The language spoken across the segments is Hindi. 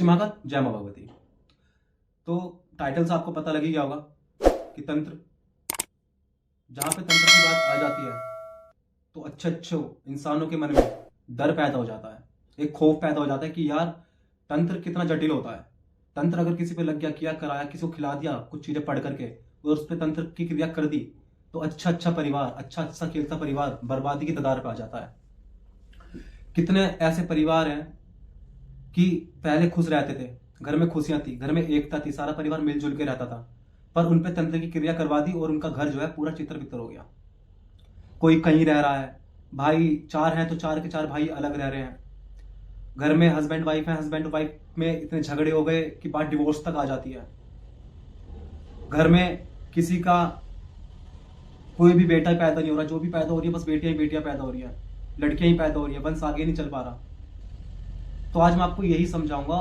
महाकाल, जय मां भगवती। तो टाइटल से आपको पता लग ही गया होगा कि तंत्र, जहां पे तंत्र की बात आ जाती है तो अच्छे अच्छे इंसानों के मन में डर पैदा हो जाता है, एक खौफ पैदा हो जाता है कि यार तंत्र कितना जटिल होता है। तंत्र अगर किसी पे लग गया, किया कराया, किसी को खिला दिया कुछ चीजें पढ़ करके और उस पर तंत्र की क्रिया कर दी, तो अच्छा अच्छा परिवार, अच्छा अच्छा खेलता परिवार बर्बादी की कगार पे आ जाता है। कितने ऐसे परिवार हैं कि पहले खुश रहते थे, घर में खुशियां थी, घर में एकता थी, सारा परिवार मिलजुल के रहता था, पर उन पे तंत्र की क्रिया करवा दी और उनका घर जो है पूरा चित्र बितर हो गया। कोई कहीं रह रहा है, भाई चार हैं तो चार के चार भाई अलग रह रहे हैं, घर में हस्बैंड वाइफ है, हस्बैंड वाइफ में इतने झगड़े हो गए कि बात डिवोर्स तक आ जाती है। घर में किसी का कोई भी बेटा पैदा नहीं हो रहा, जो भी पैदा हो रही है बस बेटियां ही बेटियां पैदा हो रही है, लड़कियां ही पैदा हो रही है, वंश आगे नहीं चल पा रहा। तो आज मैं आपको यही समझाऊंगा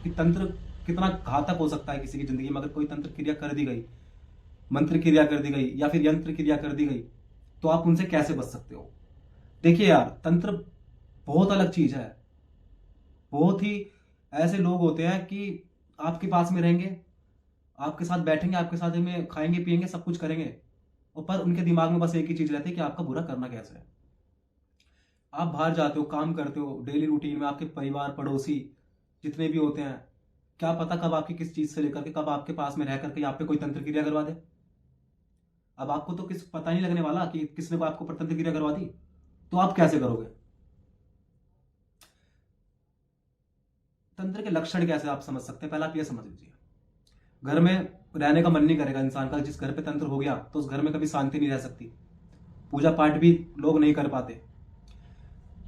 कि तंत्र कितना घातक हो सकता है किसी की जिंदगी में। अगर कोई तंत्र क्रिया कर दी गई, मंत्र क्रिया कर दी गई या फिर यंत्र क्रिया कर दी गई, तो आप उनसे कैसे बच सकते हो। देखिए यार, तंत्र बहुत अलग चीज है। बहुत ही ऐसे लोग होते हैं कि आपके पास में रहेंगे, आपके साथ बैठेंगे, आपके साथ में खाएंगे पिएंगे, सब कुछ करेंगे, और पर उनके दिमाग में बस एक ही चीज रहती है कि आपका बुरा करना कैसे है। आप बाहर जाते हो, काम करते हो, डेली रूटीन में आपके परिवार पड़ोसी जितने भी होते हैं, क्या पता कब आपकी किस चीज से लेकर के कब आपके पास में रह करके आप पे कोई तंत्र क्रिया करवा दे। अब आपको तो किस पता नहीं लगने वाला कि किसने को आपको तंत्र क्रिया करवा दी, तो आप कैसे करोगे। तंत्र के लक्षण कैसे आप समझ सकते हैं, पहले आप ये समझ लीजिए। घर में रहने का मन नहीं करेगा इंसान का, जिस घर पे तंत्र हो गया तो उस घर में कभी शांति नहीं रह सकती, पूजा पाठ भी लोग नहीं कर पाते,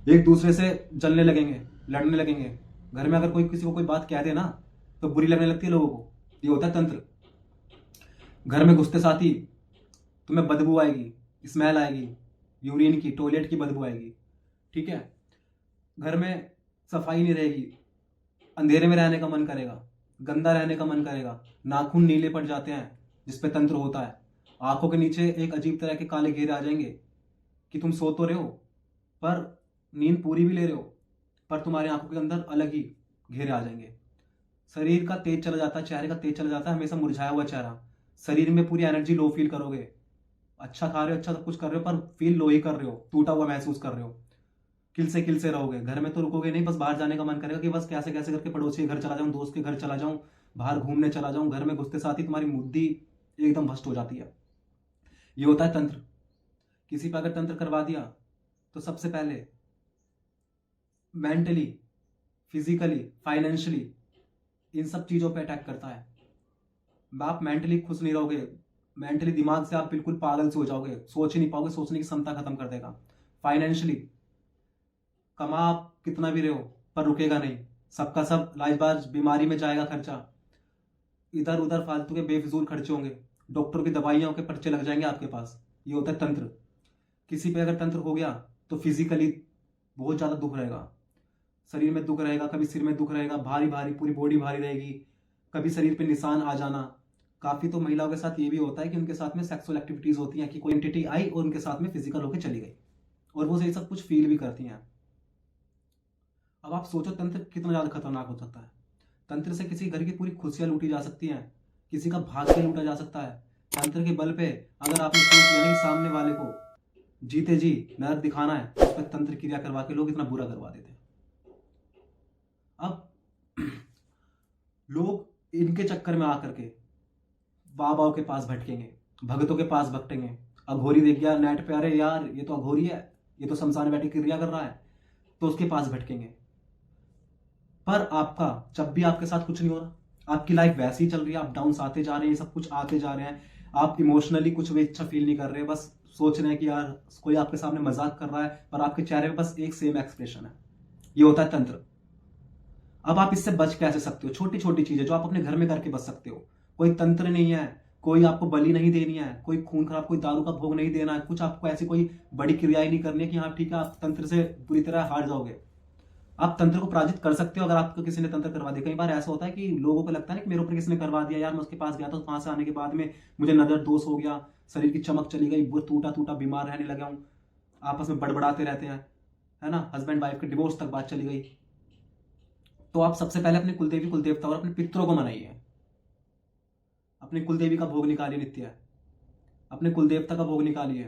एक दूसरे से जलने लगेंगे, लड़ने लगेंगे। घर में अगर कोई किसी को कोई बात कह दे ना तो बुरी लगने लगती है लोगों को, ये होता है तंत्र। घर में घुसते साथ ही तुम्हें बदबू आएगी, स्मेल आएगी, यूरिन की, टॉयलेट की बदबू आएगी, ठीक है। घर में सफाई नहीं रहेगी, अंधेरे में रहने का मन करेगा, गंदा रहने का मन करेगा, नाखून नीले पड़ जाते हैं जिसपे तंत्र होता है, आंखों के नीचे एक अजीब तरह के काले घेरे आ जाएंगे कि तुम सो तो रहे हो पर नींद पूरी भी ले रहे हो, पर तुम्हारी आंखों के अंदर अलग ही घेरे आ जाएंगे। शरीर का तेज चला जाता है, चेहरे का तेज चला जाता है, हमेशा मुरझाया हुआ चेहरा, शरीर में पूरी एनर्जी लो फील करोगे। अच्छा खा रहे हो, अच्छा सब कुछ कर रहे हो, पर फील लो ही कर रहे हो, टूटा हुआ महसूस कर रहे हो। किल से रहोगे, घर में तो रुकोगे नहीं, बस बाहर जाने का मन करेगा कि बस कैसे कैसे करके पड़ोसी के घर चला जाऊं, दोस्त के घर चला जाऊं, बाहर घूमने चला जाऊं। घर में घुसते साथ ही तुम्हारी बुद्धि एकदम भ्रष्ट हो जाती है। ये होता है तंत्र। किसी पर अगर तंत्र करवा दिया तो सबसे पहले मेंटली, फिजिकली, फाइनेंशियली, इन सब चीजों पे अटैक करता है। आप मेंटली खुश नहीं रहोगे, मेंटली दिमाग से आप बिल्कुल पागल से हो जाओगे, सोच ही नहीं पाओगे, सोचने की क्षमता खत्म कर देगा। फाइनेंशियली, कमा आप कितना भी रहे हो पर रुकेगा नहीं, सबका सब लाइफबाज बीमारी में जाएगा खर्चा, इधर उधर फालतू के बेफिजूल खर्चे होंगे, डॉक्टर की दवाइयों के पर्चे लग जाएंगे आपके पास। ये होता है तंत्र। किसी पे अगर तंत्र हो गया तो फिजिकली बहुत ज्यादा दुख रहेगा, शरीर में दुख रहेगा, कभी सिर में दुख रहेगा, भारी भारी पूरी बॉडी भारी रहेगी, कभी शरीर पे निशान आ जाना। काफी तो महिलाओं के साथ ये भी होता है कि उनके साथ में सेक्सुअल एक्टिविटीज होती हैं कि कोई एंटिटी आई और उनके साथ में फिजिकल होकर चली गई और वो ये सब कुछ फील भी करती हैं। अब आप सोचो तंत्र कितना ज्यादा खतरनाक हो सकता है। तंत्र से किसी घर की पूरी खुशियां लूटी जा सकती हैं, किसी का भाग्य लूटा जा सकता है। तंत्र के बल पे अगर आपने सोच लिया ना कि सामने वाले को जीते जी नरक दिखाना है, तो उस पर तंत्र क्रिया करवा के लोग इतना बुरा करवा देते हैं। अब लोग इनके चक्कर में आकर के बाबाओं के पास भटकेंगे, भगतों के पास भटकेंगे। अघोरी देख गया नेट पे, अरे यार ये तो अघोरी है, ये तो शमशान में बैठ के क्रिया कर रहा है, तो उसके पास भटकेंगे। पर आपका जब भी आपके साथ कुछ नहीं हो रहा, आपकी लाइफ वैसी ही चल रही है, आप डाउन आते जा रहे हैं, सब कुछ आते जा रहे हैं, आप इमोशनली कुछ भी अच्छा फील नहीं कर रहे, बस सोच रहे हैं कि यार कोई आपके सामने मजाक कर रहा है, पर आपके चेहरे पे बस एक सेम एक्सप्रेशन है। ये होता है तंत्र। अब आप इससे बच कैसे सकते हो, छोटी छोटी चीजें जो आप अपने घर में करके बच सकते हो। कोई तंत्र नहीं है, कोई आपको बलि नहीं देनी है, कोई खून खराब, कोई दारू का भोग नहीं देना है, कुछ आपको ऐसी कोई बड़ी क्रियाएं नहीं करनी है कि हाँ ठीक है आप तंत्र से पूरी तरह हार जाओगे। आप तंत्र को पराजित कर सकते हो अगर आपको किसी ने तंत्र करवा दिया। कई बार ऐसा होता है कि लोगों को लगता है ना कि मेरे ऊपर किसी ने करवा दिया, यार मैं उसके पास गया तो वहां से आने के बाद में मुझे नजर दोष हो गया, शरीर की चमक चली गई, वो टूटा टूटा बीमार रहने लगा हूं, आपस में बड़बड़ाते रहते हैं, है ना, हस्बैंड वाइफ के डिवोर्स तक बात चली गई। तो आप सबसे पहले अपने कुलदेवी कुलदेवता और अपने पितरों को मनाइए। अपनी कुलदेवी का भोग निकालिए नित्य, अपने कुलदेवता का भोग निकालिए,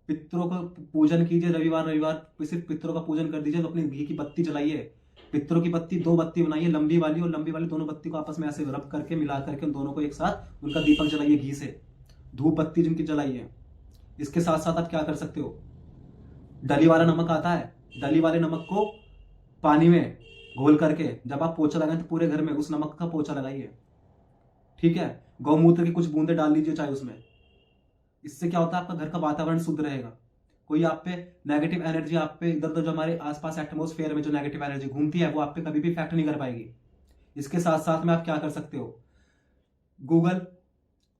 पितरों का पूजन कीजिए। रविवार रविवार सिर्फ पितरों का पूजन कर दीजिए। तो अपनी घी की बत्ती जलाइए, पितरों की बत्ती 2 बत्ती बनाइए, लंबी वाली और लंबी वाली दोनों बत्ती को आपस में ऐसे रब करके मिला करके उन दोनों को एक साथ उनका दीपक जलाइए घी से, धूप बत्ती जिनकी जलाइए। इसके साथ साथ आप क्या कर सकते हो, डली वाला नमक आता है, डली वाले नमक को पानी में घोल करके जब आप पोछा लगाएं तो पूरे घर में उस नमक का पोछा लगाइए। ठीक है, गौमूत्र की कुछ बूंदे डाल लीजिए चाहे उसमें। इससे क्या होता है, आपका घर का वातावरण शुद्ध रहेगा। कोई आप पे नेगेटिव एनर्जी, आप पे इधर उधर जो हमारे आसपास एटमॉस्फेयर में जो नेगेटिव एनर्जी घूमती है वो आप पे कभी भी इफेक्ट नहीं कर पाएगी। इसके साथ साथ में आप क्या कर सकते हो, गूगल,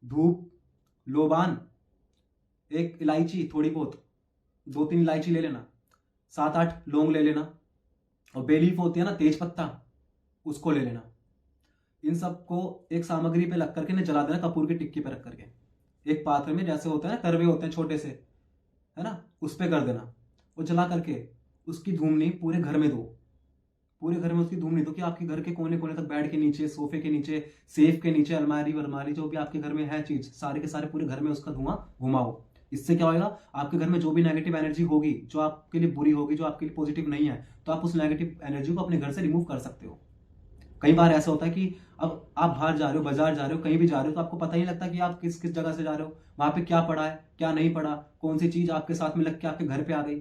धूप, लोबान, एक इलायची थोड़ी बहुत, 2-3 इलायची ले लेना, 7-8 लौंग ले लेना, और बेलीफ होती है ना तेज पत्ता, उसको ले लेना। इन सबको एक सामग्री पे लग करके ना जला देना, कपूर की टिक्की पे रख करके एक पात्र में, जैसे होता है ना करवे होते हैं छोटे से, है ना, उस पे कर देना। वो जला करके उसकी धूमनी पूरे घर में दो, पूरे घर में उसकी धूमनी दो कि आपके घर के कोने कोने तक, बेड के नीचे, सोफे के नीचे, सेफ के नीचे, अलमारी वरमारी जो भी आपके घर में है चीज, सारे के सारे पूरे घर में उसका धुआं घुमाओ। इससे क्या होगा, आपके घर में जो भी नेगेटिव एनर्जी होगी, जो आपके लिए बुरी होगी, जो आपके लिए पॉजिटिव नहीं है, तो आप उस नेगेटिव एनर्जी को अपने घर से रिमूव कर सकते हो। कई बार ऐसा होता है कि अब आप बाहर जा रहे हो, बाजार जा रहे हो, कहीं भी जा रहे हो, तो आपको पता ही नहीं लगता कि आप किस किस जगह से जा रहे हो, वहां पे क्या पड़ा है, क्या नहीं पड़ा, कौन सी चीज आपके साथ में लग के आपके घर पे आ गई।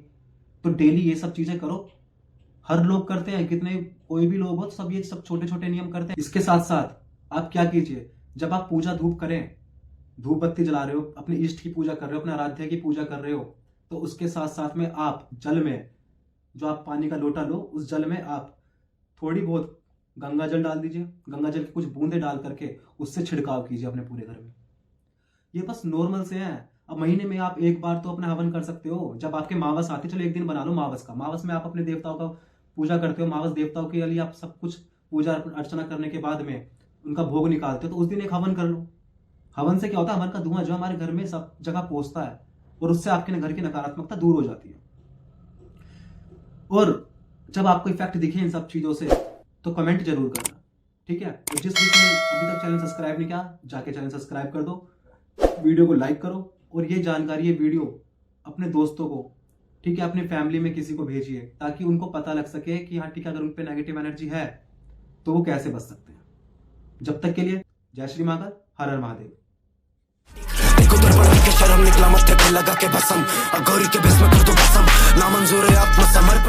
तो डेली ये सब चीजें करो। हर लोग करते हैं, कितने कोई भी लोग हो, सब ये सब छोटे छोटे नियम करते हैं। इसके साथ साथ आप क्या कीजिए, जब आप पूजा धूप करें, धूप बत्ती जला रहे हो, अपने इष्ट की पूजा कर रहे हो, अपने आराध्य की पूजा कर रहे हो, तो उसके साथ साथ में आप जल में, जो आप पानी का लोटा लो, उस जल में आप थोड़ी बहुत गंगा जल डाल दीजिए। गंगा जल की कुछ बूंदे डाल करके उससे छिड़काव कीजिए अपने पूरे घर में। ये बस नॉर्मल से है। अब महीने में आप एक बार तो अपना हवन कर सकते हो, जब आपके मावस आते, चलो एक दिन बना लो मावस का। मावस में आप अपने देवताओं का पूजा करते हो, मावस देवताओं के लिए आप सब कुछ पूजा अर्चना करने के बाद में उनका भोग निकालते हो, तो उस दिन एक हवन कर लो। हवन से क्या होता है, हवन का धुआं जो हमारे घर में सब जगह पहुंचता है और उससे आपके घर की नकारात्मकता दूर हो जाती है। और जब आपको इफेक्ट दिखे इन सब चीजों से तो कमेंट जरूर करना, ठीक है। तो जिस जिसने अभी तक चैनल सब्सक्राइब नहीं किया, जाके चैनल सब्सक्राइब कर दो, वीडियो को लाइक करो, और ये जानकारी, ये वीडियो अपने दोस्तों को, ठीक है, अपने फैमिली में किसी को भेजिए, ताकि उनको पता लग सके कि हाँ ठीक है, अगर उन पे नेगेटिव एनर्जी है तो वो कैसे बच सकते हैं। जब तक के लिए जय श्री महाकाल, हर हर महादेव। शर्म निकला मत्थे पे लगा के भसम, गौरी के भेष में कर दो भसम, ना मंजूर है आत्मसमर्पण।